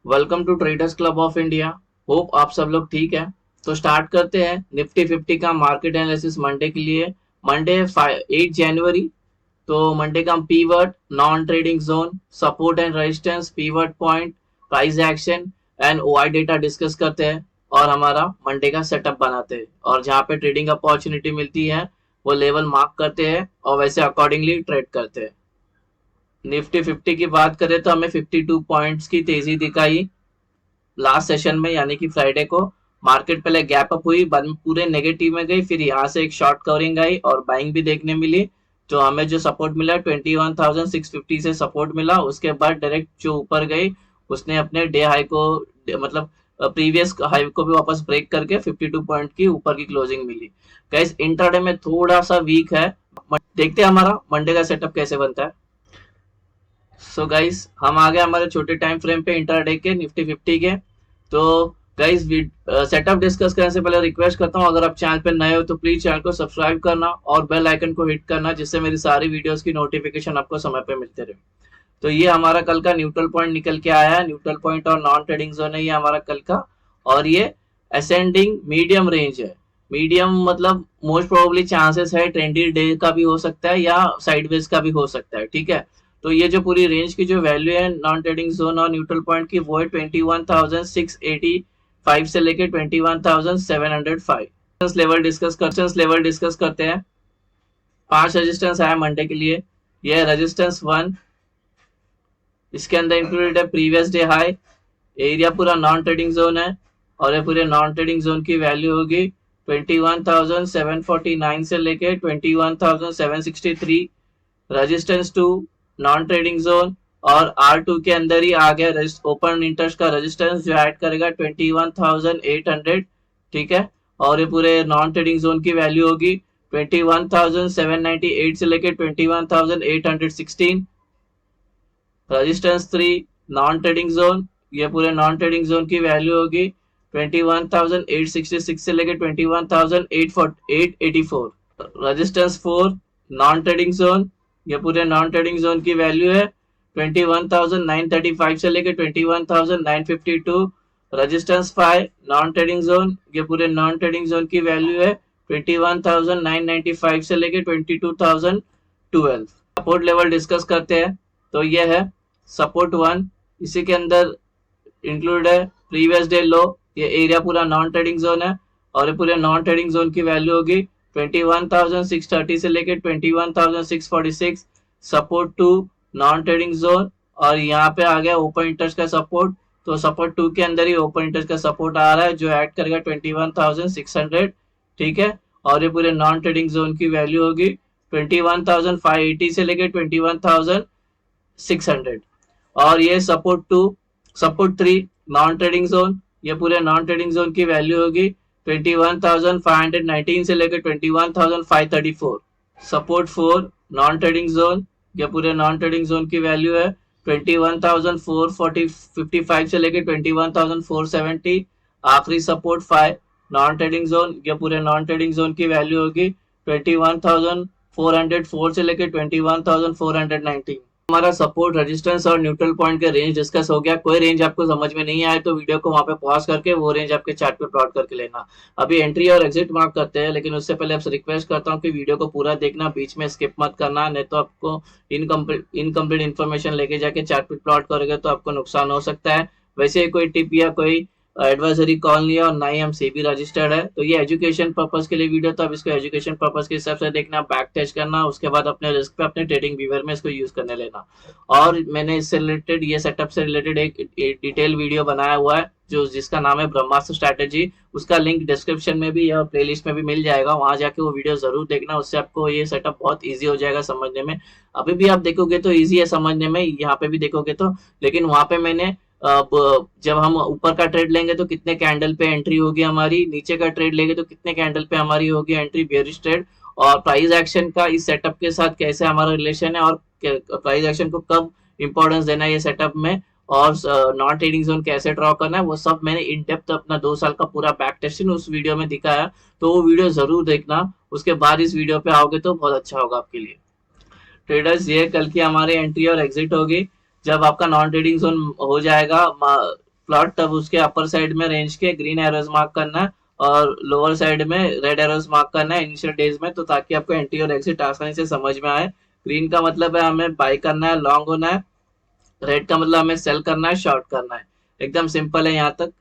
Welcome to traders club of India. Hope आप सब लोग ठीक है। तो स्टार्ट करते हैं निफ्टी 50 का मार्केट एनालिसिस मंडे के लिए। मंडे 8 जनवरी। तो मंडे का हम pivot, non trading zone, support and resistance, pivot point, price action and OI data discuss करते हैं और हमारा मंडे का सेटअप बनाते हैं और जहाँ पे ट्रेडिंग अपॉर्चुनिटी मिलती है वो लेवल मार्क करते हैं और वैसे अकॉर्डिंगली ट्रेड करते हैं। निफ्टी 50 की बात करें तो हमें 52 पॉइंट्स की तेजी दिखाई लास्ट सेशन में, यानी कि फ्राइडे को। मार्केट पहले गैप अप हुई, बाद में पूरे नेगेटिव में गई, फिर यहाँ से एक शॉर्ट कवरिंग आई और बाइंग भी देखने मिली। तो हमें जो सपोर्ट मिला 21,650 से सपोर्ट मिला। उसके बाद डायरेक्ट जो ऊपर गई उसने अपने डे हाई को, मतलब प्रीवियस हाई को भी वापस ब्रेक करके 52 पॉइंट की ऊपर की क्लोजिंग मिली। गाइस इंट्राडे में थोड़ा सा वीक है। देखते हैं हमारा मंडे का सेटअप कैसे बनता है। सो गाइस हम आ गए हमारे छोटे टाइम फ्रेम पे इंटरडे के निफ्टी 50 के। तो गाइस सेटअप डिस्कस करने से पहले रिक्वेस्ट करता हूँ, अगर आप चैनल पे नए हो तो प्लीज चैनल को सब्सक्राइब करना और बेल आइकन को हिट करना, जिससे मेरी सारी वीडियोस की नोटिफिकेशन आपको समय पे मिलते रहे। तो ये हमारा कल का न्यूट्रल पॉइंट निकल के आया है। न्यूट्रल पॉइंट और नॉन ट्रेडिंग जोन है ये हमारा कल का। और ये असेंडिंग मीडियम रेंज है। मीडियम मतलब मोस्ट प्रोबेबली चांसेस है ट्रेंडी डे का भी हो सकता है या साइडवेज का भी हो सकता है, ठीक है। तो ये जो पूरी रेंज की जो वैल्यू है नॉन ट्रेडिंग जोन और न्यूट्रल पॉइंट की, वो है 21,685 से लेके 21,705। लेवल डिस्कस करते हैं। 5 रेजिस्टेंस आया मंडे के लिए। यह रेजिस्टेंस 1, इसके अंदर इंक्लूडेड है प्रीवियस डे हाई। एरिया पूरा नॉन ट्रेडिंग जोन है और ये पूरे नॉन ट्रेडिंग जोन की वैल्यू होगी 21,749 से लेके 21,763। रेजिस्टेंस 2, नॉन ट्रेडिंग जोन और R2 के अंदर ही आ गया ओपन इंटरेस्ट का रेजिस्टेंस जो ऐड करेगा 21,800, ठीक है। और ये पूरे नॉन ट्रेडिंग जोन की वैल्यू होगी 21,798 से लेके 21,816। रेजिस्टेंस 3, नॉन ट्रेडिंग जोन, ये पूरे नॉन ट्रेडिंग जोन की वैल्यू होगी 21,866 से लेके 21,884। रेजिस्टेंस 4, नॉन ट्रेडिंग जोन, ये पूरे नॉन ट्रेडिंग जोन की वैल्यू है 21,935 से लेके 21,952। रेजिस्टेंस 5, नॉन ट्रेडिंग जोन, ये पूरे नॉन ट्रेडिंग जोन की वैल्यू है 21,995 से लेके 22,012। सपोर्ट लेवल डिस्कस करते हैं। तो ये है सपोर्ट 1, इसी के अंदर इंक्लूड है प्रीवियस डे लो। ये एरिया पूरा नॉन ट्रेडिंग जोन है और ये पूरे नॉन ट्रेडिंग जोन की वैल्यू होगी 21,630 से लेके 21,646। सपोर्ट 2, नॉन ट्रेडिंग जोन, और यहाँ पे आ गया ओपन इंटरेस्ट का सपोर्ट। तो सपोर्ट 2 के अंदर ही ओपन इंटरेस्ट का सपोर्ट आ रहा है जो ऐड करेगा 21,600, ठीक है। और ये पूरे नॉन ट्रेडिंग जोन की वैल्यू होगी 21,580 से लेके 21,600। और ये support 2, support 3, non trading zone, ये पूरे नॉन ट्रेडिंग जोन की वैल्यू होगी 21,519 से लेकर 21,534। सपोर्ट 4, नॉन ट्रेडिंग जोन, ये पूरे नॉन ट्रेडिंग जोन की वैल्यू है 21,455 से लेकर 21,470। आखिरी सपोर्ट 5, नॉन ट्रेडिंग जोन, ये पूरे नॉन ट्रेडिंग जोन की वैल्यू होगी 21,404 से लेकर 21,419। हमारा सपोर्ट, रेजिस्टेंस और न्यूट्रल पॉइंट का रेंज डिस्कस हो गया। कोई रेंज आपको समझ में नहीं आए तो वीडियो को वहां पे पॉज करके वो रेंज आपके चार्ट पे प्लॉट करके लेना। अभी एंट्री और एग्जिट मार्क करते हैं, लेकिन उससे पहले आपसे रिक्वेस्ट करता हूँ कि वीडियो को पूरा देखना, बीच में स्किप मत करना, नहीं तो आपको इनकम्प्लीट इन्फॉर्मेशन लेके जाके चार्ट पे प्लॉट करोगे तो आपको नुकसान हो सकता है। वैसे कोई टिप या कोई एडवाइजरी कॉल नहीं है और ना ही हम सेबी रजिस्टर्ड है। तो ये एजुकेशन पर्पस के लिए वीडियो, तो आप इसको एजुकेशन पर्पस के हिसाब से देखना, बैक टेस्ट करना, उसके बाद अपने रिस्क पे अपने ट्रेडिंग व्यूअर में इसको यूज करने लेना। और मैंने इससे रिलेटेड, ये सेटअप से रिलेटेड एक डिटेल वीडियो बनाया हुआ है जो जिसका नाम है ब्रह्मास्त्र स्ट्रैटेजी। उसका लिंक डिस्क्रिप्शन में भी या प्लेलिस्ट में भी मिल जाएगा, वहां जाके वो वीडियो जरूर देखना, उससे आपको ये सेटअप बहुत ईजी हो जाएगा समझने में। अभी भी आप देखोगे तो ईजी है समझने में, यहाँ पे भी देखोगे तो। लेकिन वहां पे मैंने जब हम ऊपर का ट्रेड लेंगे तो कितने कैंडल पे एंट्री होगी हमारी, नीचे का ट्रेड लेंगे तो कितने कैंडल पे हमारी होगी एंट्री, बेयरिश ट्रेड, और प्राइस एक्शन का इस सेटअप के साथ कैसे हमारा रिलेशन है और प्राइस एक्शन को कब इंपॉर्टेंस देना है ये सेटअप में, और नॉन ट्रेडिंग जोन कैसे ड्रॉ करना है, वो सब मैंने इन डेप्थ अपना 2 साल का पूरा बैक टेस्टिंग उस वीडियो में दिखाया। तो वो वीडियो जरूर देखना, उसके बाद इस वीडियो पे आओगे तो बहुत अच्छा होगा आपके लिए। ट्रेडर्स, ये कल की हमारी एंट्री और एग्जिट होगी। जब आपका नॉन ट्रेडिंग जोन हो जाएगा, प्लॉट, तब उसके अपर साइड में रेंज के ग्रीन एरोज मार्क करना है और लोअर साइड में रेड एरोज मार्क करना है इनिशियल डेज में, तो ताकि आपको एंट्री और एग्जिट आसानी से समझ में आए। ग्रीन का मतलब है हमें बाय करना है, लॉन्ग होना है। रेड का मतलब हमें सेल करना है, शॉर्ट करना है। एकदम सिंपल है यहाँ तक।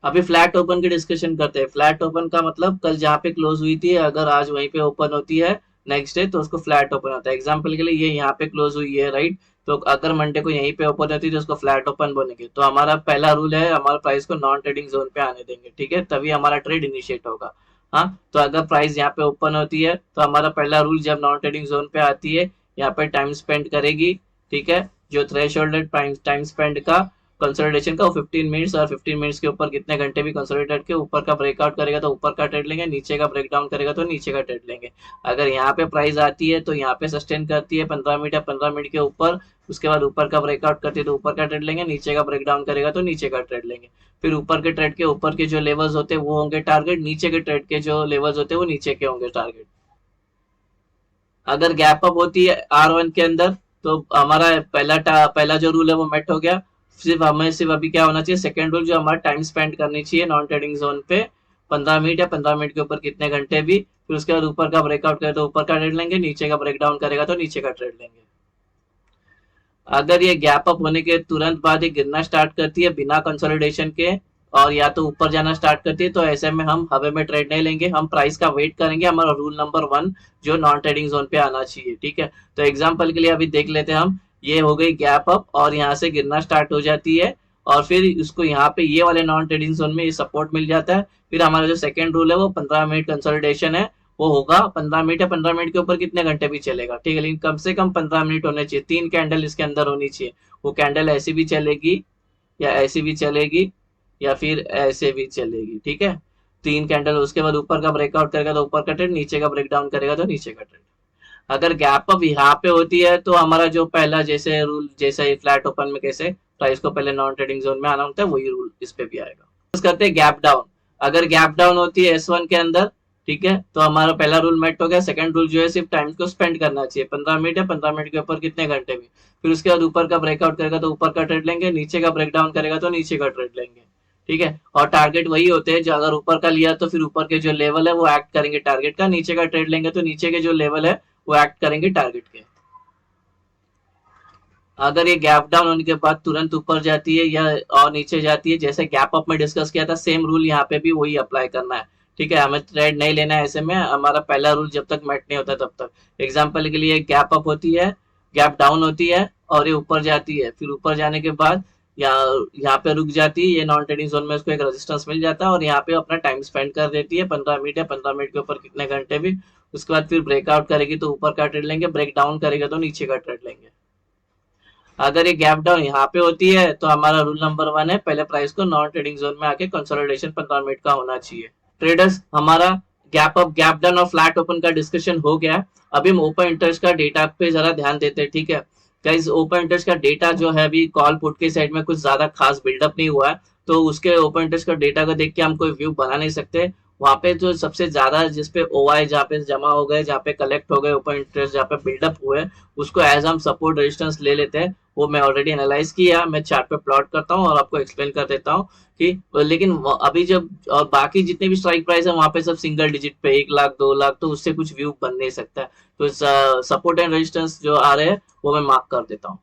अभी फ्लैट ओपन की डिस्कशन करते हैं। फ्लैट ओपन का मतलब कल जहाँ पे क्लोज हुई थी, अगर आज वहीं पे ओपन होती है नेक्स्ट डे, तो उसको फ्लैट ओपन होता है। एग्जांपल के लिए ये यहाँ पे क्लोज हुई है, राइट, तो अगर मंडे को यहीं पे ओपन होती है तो उसको फ्लैट ओपन बोलेंगे। तो हमारा पहला रूल है, हमारा प्राइस को नॉन ट्रेडिंग जोन पे आने देंगे, ठीक है, तभी हमारा ट्रेड इनिशिएट होगा। हाँ, तो अगर प्राइस यहाँ पे ओपन होती है तो हमारा पहला रूल, जब नॉन ट्रेडिंग जोन पे आती है यहाँ पे टाइम स्पेंड करेगी, ठीक है, जो थ्रेशोल्ड है टाइम स्पेंड का कंसोलिडेशन का, वो 15 मिनट्स, और 15 मिनट्स के ऊपर कितने घंटे भी कंसोलिडेट के ऊपर का ब्रेकआउट करेगा तो ऊपर का ट्रेड लेंगे, नीचे का ब्रेकडाउन करेगा तो नीचे का ट्रेड लेंगे। अगर यहाँ पे प्राइस आती है तो यहाँ पे सस्टेन करती है 15 मिनट या 15 मिनट के ऊपर, उसके बाद ऊपर का ब्रेकआउट करती है तो ऊपर का ट्रेड लेंगे, नीचे का ब्रेकडाउन करेगा तो नीचे का ट्रेड लेंगे। फिर ऊपर के ट्रेड के ऊपर के जो लेवल्स होते हैं वो होंगे टारगेट, नीचे के ट्रेड के जो लेवल्स होते हैं वो नीचे के होंगे टारगेट। अगर गैप अप होती है R1 के अंदर तो हमारा पहला जो रूल है वो मेट हो गया। सिर्फ अभी क्या होना चाहिए, सेकंड रूल, जो हमारा टाइम स्पेंड करनी चाहिए नॉन ट्रेडिंग जोन पे 15 मिनट या 15 मिनट के ऊपर कितने घंटे भी। फिर उसके बाद ऊपर का ब्रेकआउट करे तो ऊपर का ट्रेड लेंगे, नीचे का ब्रेकडाउन करेगा तो नीचे का ट्रेड लेंगे। अगर ये गैप अप होने के तुरंत बाद ये गिरना स्टार्ट करती है बिना कंसोलिडेशन के, और या तो ऊपर जाना स्टार्ट करती है, तो ऐसे में हम हवा में ट्रेड नहीं लेंगे, हम प्राइस का वेट करेंगे। हमारा रूल नंबर 1 जो नॉन ट्रेडिंग जोन पे आना चाहिए, ठीक है। तो एग्जांपल के लिए अभी देख लेते हैं हम, ये हो गई गैप अप और यहाँ से गिरना स्टार्ट हो जाती है, और फिर उसको यहाँ पे ये वाले नॉन ट्रेडिंग जोन में ये सपोर्ट मिल जाता है। फिर हमारा जो सेकंड रूल है वो 15 मिनट कंसोलिडेशन है, वो होगा 15 मिनट या 15 मिनट के ऊपर कितने घंटे भी चलेगा, ठीक है, लेकिन कम से कम 15 मिनट होने चाहिए। 3 कैंडल इसके अंदर होनी चाहिए, वो कैंडल ऐसी भी चलेगी या ऐसी भी चलेगी या फिर ऐसे भी चलेगी, ठीक है। 3 कैंडल, उसके बाद ऊपर का ब्रेकआउट करेगा तो ऊपर का ट्रेड, नीचे का ब्रेकडाउन करेगा तो नीचे का ट्रेड। अगर गैप अप यहाँ पे होती है तो हमारा जो पहला जैसे रूल, जैसे फ्लैट ओपन में कैसे प्राइस को पहले नॉन ट्रेडिंग जोन में आना होता है, वही रूल इस पे भी आएगा। करते हैं गैप डाउन। अगर गैप डाउन होती है S1 के अंदर, ठीक है, तो हमारा पहला रूल मेट हो गया। सेकंड रूल जो है सिर्फ टाइम को स्पेंड करना चाहिए 15 मिनट या 15 मिनट के ऊपर कितने घंटे भी। फिर उसके बाद ऊपर का ब्रेकआउट करेगा तो ऊपर का ट्रेड लेंगे, नीचे का ब्रेकडाउन करेगा तो नीचे का ट्रेड लेंगे, ठीक है। और टारगेट वही होते हैं, जो अगर ऊपर का लिया तो फिर ऊपर के जो लेवल है वो एक्ट करेंगे टारगेट का, नीचे का ट्रेड लेंगे तो नीचे के जो लेवल है वो एक्ट करेंगे टारगेट के। अगर ये गैप डाउन होने के बाद तुरंत ऊपर जाती है या और नीचे जाती है, जैसे गैप अप में डिस्कस किया था, सेम रूल यहाँ पे भी वही अप्लाई करना है, ठीक है। हमें ट्रेड नहीं लेना है ऐसे में, हमारा पहला रूल जब तक मेट नहीं होता तब तक। एग्जाम्पल के लिए गैप अप होती है, गैप डाउन होती है और ये ऊपर जाती है, फिर ऊपर जाने के बाद यहाँ पे रुक जाती है, ये नॉन ट्रेडिंग जोन में उसको एक रेजिस्टेंस मिल जाता है और यहाँ पे अपना टाइम स्पेंड कर देती है 15 मिनट या 15 मिनट के ऊपर कितने घंटे भी। उसके बाद फिर ब्रेकआउट करेगी तो ऊपर का ट्रेड लेंगे, ब्रेक डाउन करेगा तो नीचे का ट्रेड लेंगे। अगर ये गैप डाउन यहाँ पे होती है तो हमारा रूल नंबर 1 है, पहले प्राइस को नॉन ट्रेडिंग जोन में आके कंसोलिडेशन 15 मिनट का होना चाहिए। ट्रेडर्स, हमारा गैप अप, गैप डाउन और फ्लैट ओपन का डिस्कशन हो गया। अभी हम ओपन इंटरेस्ट का डेटा पे जरा ध्यान देते हैं, ठीक है। गाइस, ओपन इंटरेस्ट का डेटा जो है अभी कॉल पुट के साइड में कुछ ज्यादा खास बिल्डअप नहीं हुआ है, तो उसके ओपन इंटरेस्ट का डेटा को देख के हम कोई व्यू बना नहीं सकते। वहां पे जो सबसे ज्यादा जिसपे OI जहाँ पे जमा हो गए, जहाँ पे कलेक्ट हो गए ओपन इंटरेस्ट, जहाँ पे बिल्डअप हुए, उसको एज हम सपोर्ट रेजिस्टेंस ले लेते हैं। वो मैं ऑलरेडी एनालाइज किया, मैं चार्ट पे प्लॉट करता हूँ और आपको एक्सप्लेन कर देता हूँ कि, लेकिन अभी जब और बाकी जितने भी स्ट्राइक प्राइस है वहां पे सब सिंगल डिजिट पे 1 लाख 2 लाख, तो उससे कुछ व्यू बन नहीं सकता है। तो सपोर्ट एंड रेजिस्टेंस जो आ रहे हैं वो मैं मार्क कर देता हूँ।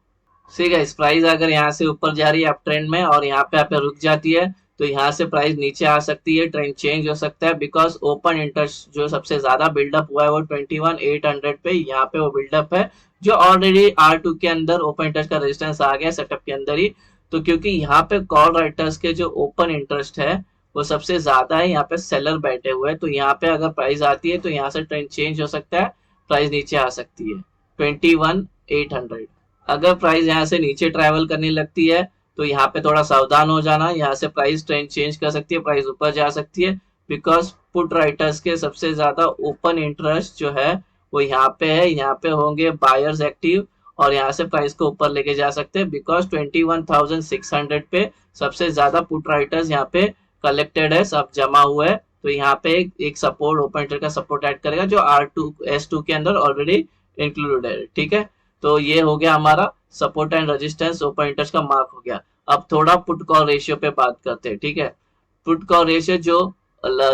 ठीक है, इस प्राइस अगर यहाँ से ऊपर जा रही है अप ट्रेंड में और यहाँ पे रुक जाती है तो यहाँ से प्राइस नीचे आ सकती है, ट्रेंड चेंज हो सकता है, बिकॉज ओपन इंटरेस्ट जो सबसे ज्यादा बिल्डअप हुआ है वो 21,800 पे, यहाँ पे वो बिल्डअप है, जो ऑलरेडी R2 के अंदर ओपन इंटरेस्ट का रेजिस्टेंस आ गया सेटअप के अंदर ही। तो क्योंकि यहाँ पे कॉल राइटर्स के जो ओपन इंटरेस्ट है वो सबसे ज्यादा है, यहाँ पे सेलर बैठे हुए हैं, तो यहाँ पे अगर प्राइस आती है तो यहाँ से ट्रेंड चेंज हो सकता है, प्राइस नीचे आ सकती है 21,800। अगर प्राइस यहाँ से नीचे ट्रैवल करने लगती है तो यहाँ पे थोड़ा सावधान हो जाना, यहाँ से प्राइस ट्रेंड चेंज कर सकती है, प्राइस ऊपर जा सकती है, बिकॉज पुट राइटर्स के सबसे ज्यादा ओपन इंटरेस्ट जो है वो यहाँ पे है, यहाँ पे होंगे बायर्स एक्टिव और यहाँ से प्राइस को ऊपर लेके जा सकते हैं, बिकॉज 21,600 पे सबसे ज्यादा पुट राइटर्स यहाँ पे कलेक्टेड है, सब जमा हुआ है। तो यहाँ पे एक सपोर्ट, ओपन इंटरेस्ट का सपोर्ट ऐड करेगा जो S2 के अंदर ऑलरेडी इंक्लूडेड है, ठीक है। तो ये हो गया हमारा support and resistance open interest का मार्क हो गया। अब थोड़ा पुट कॉल रेशियो पे बात करते हैं, ठीक है। पुट कॉल रेशियो जो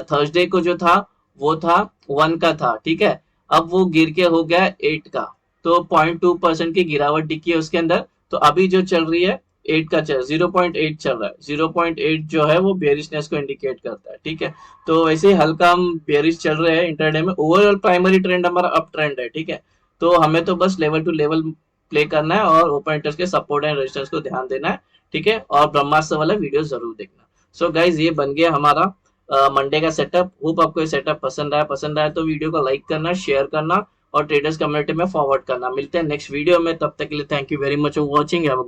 थर्सडे को जो था वो था 1 का था, ठीक है। अब वो गिर के हो गया 8 का, तो 0.2% की गिरावट दिखी है उसके अंदर। तो अभी जो चल रही है 8 का चल 0.8 चल रहा है। 0.8 जो है वो बेरिशनेस को इंडिकेट करता है, ठीक है। तो वैसे ही हल्का हम बेरिश चल रहे हैं इंटरडे में। ओवरऑल प्राइमरी ट्रेंड हमारा अप ट्रेंड है, ठीक है। तो हमें तो बस लेवल टू लेवल प्ले करना है और ओपन इंटरेस्ट के सपोर्ट एंड रेजिस्टेंस को ध्यान देना है, ठीक है। और ब्रह्मास्त्र वाला वीडियो जरूर देखना। सो गाइज ये बन गया हमारा मंडे का सेटअप। होप आपको ये सेटअप पसंद आया तो वीडियो को लाइक करना, शेयर करना और ट्रेडर्स कम्युनिटी में फॉरवर्ड करना। मिलते हैं नेक्स्ट वीडियो में, तब तक के लिए thank you very much for watching.